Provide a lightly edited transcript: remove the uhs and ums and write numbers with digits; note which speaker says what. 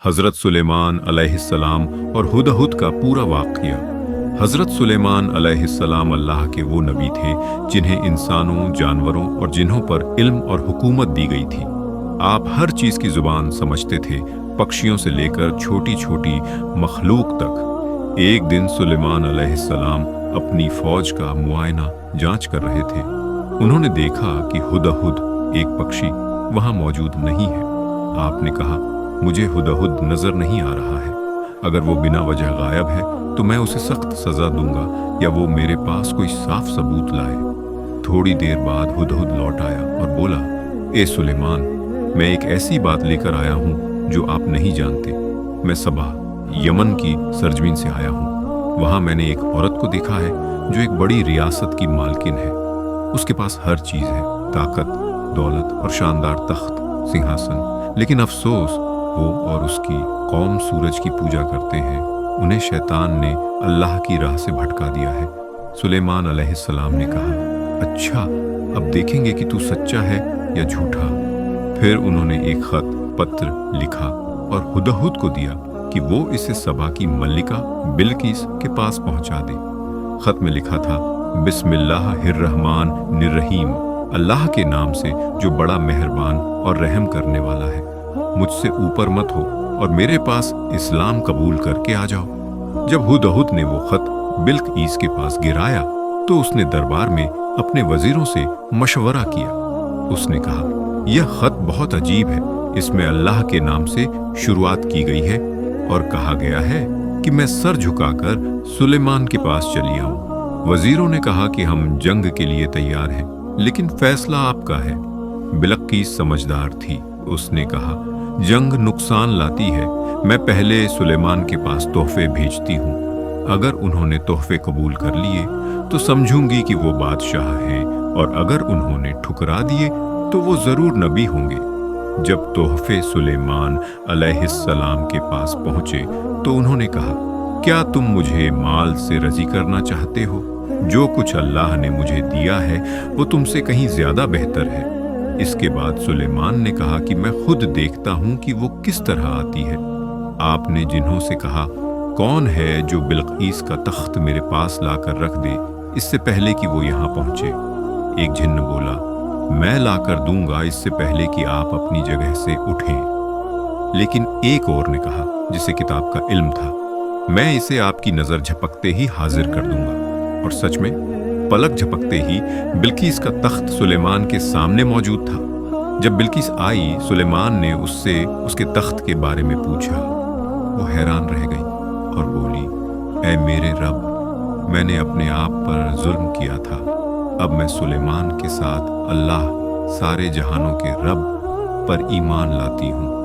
Speaker 1: हज़रत सुलेमान अलैहिस्सलाम और हुदहुद का पूरा वाक़या। हज़रत सुलेमान अलैहिस्सलाम अल्लाह के वो नबी थे जिन्हें इंसानों, जानवरों और जिन्हों पर इल्म और हुकूमत दी गई थी। आप हर चीज़ की ज़ुबान समझते थे, पक्षियों से लेकर छोटी छोटी मखलूक तक। एक दिन सुलेमान अलैहिस्सलाम अपनी फ़ौज का मुआयना जांच कर रहे थे। उन्होंने देखा कि हुदहुद एक पक्षी वहाँ मौजूद नहीं है। आपने कहा, मुझे हुदहुद नजर नहीं आ रहा है। अगर वो बिना वजह गायब है तो मैं उसे सख्त सजा दूंगा या वो मेरे पास कोई साफ सबूत लाए। थोड़ी देर बाद हुदहुद लौट आया और बोला, ए सुलेमान, मैं एक ऐसी बात लेकर आया हूँ जो आप नहीं जानते। मैं सबा, यमन की सरजमीन से आया हूँ। वहाँ मैंने एक औरत को देखा है जो एक बड़ी रियासत की मालकिन है। उसके पास हर चीज़ है, ताकत, दौलत और शानदार तख्त, सिंहासन। लेकिन अफसोस, वो और उसकी कौम सूरज की पूजा करते हैं। उन्हें शैतान ने अल्लाह की राह से भटका दिया है। सुलेमान अलैहिस्सलाम ने कहा, अच्छा, अब देखेंगे कि तू सच्चा है या झूठा। फिर उन्होंने एक खत पत्र लिखा और हुदहुद को दिया कि वो इसे सबा की मल्लिका बिल्किस के पास पहुंचा दे। खत में लिखा था, बिस्मिल्लाहिर्रहमान निर्रहीम, अल्लाह के नाम से जो बड़ा मेहरबान और रहम करने वाला है। मुझसे ऊपर मत हो और मेरे पास इस्लाम कबूल करके आ जाओ। जब हुदहुद ने वो खत बिल्किस के पास गिराया तो उसने दरबार में अपने वजीरों से मशवरा किया। उसने कहा, यह खत बहुत अजीब है। इसमें अल्लाह के नाम से शुरुआत की गई है और कहा गया है कि मैं सर झुकाकर सुलेमान के पास चली आऊं। वजीरों ने कहा कि हम जंग के लिए तैयार हैं, लेकिन फैसला आपका है। बिल्किस समझदार थी। उसने कहा, जंग नुकसान लाती है। मैं पहले सुलेमान के पास तोहफे भेजती हूँ। अगर उन्होंने तोहफे कबूल कर लिए तो समझूंगी कि वो बादशाह हैं, और अगर उन्होंने ठुकरा दिए तो वो जरूर नबी होंगे। जब तोहफे सुलेमान अलैहिस्सलाम के पास पहुंचे तो उन्होंने कहा, क्या तुम मुझे माल से रजी करना चाहते हो? जो कुछ अल्लाह ने मुझे दिया है वो तुमसे कहीं ज्यादा बेहतर है। इसके बाद सुलेमान ने कहा कि मैं खुद देखता हूं कि वो किस तरह आती है। आपने जिन्हों से कहा, कौन है जो बिल्किस का तख्त मेरे पास लाकर रख दे इससे पहले कि वो यहाँ पहुंचे? एक जिन्न बोला, मैं लाकर दूंगा इससे पहले कि आप अपनी जगह से उठें। लेकिन एक और ने कहा, जिसे किताब का इल्म था, मैं इसे आपकी नजर झपकते ही हाजिर कर दूंगा। और सच में पलक झपकते ही बिल्किस का तख्त सुलेमान के सामने मौजूद था। जब बिल्किस आई, सुलेमान ने उससे उसके तख्त के बारे में पूछा। वो हैरान रह गई और बोली, ऐ मेरे रब, मैंने अपने आप पर जुल्म किया था। अब मैं सुलेमान के साथ अल्लाह सारे जहानों के रब पर ईमान लाती हूँ।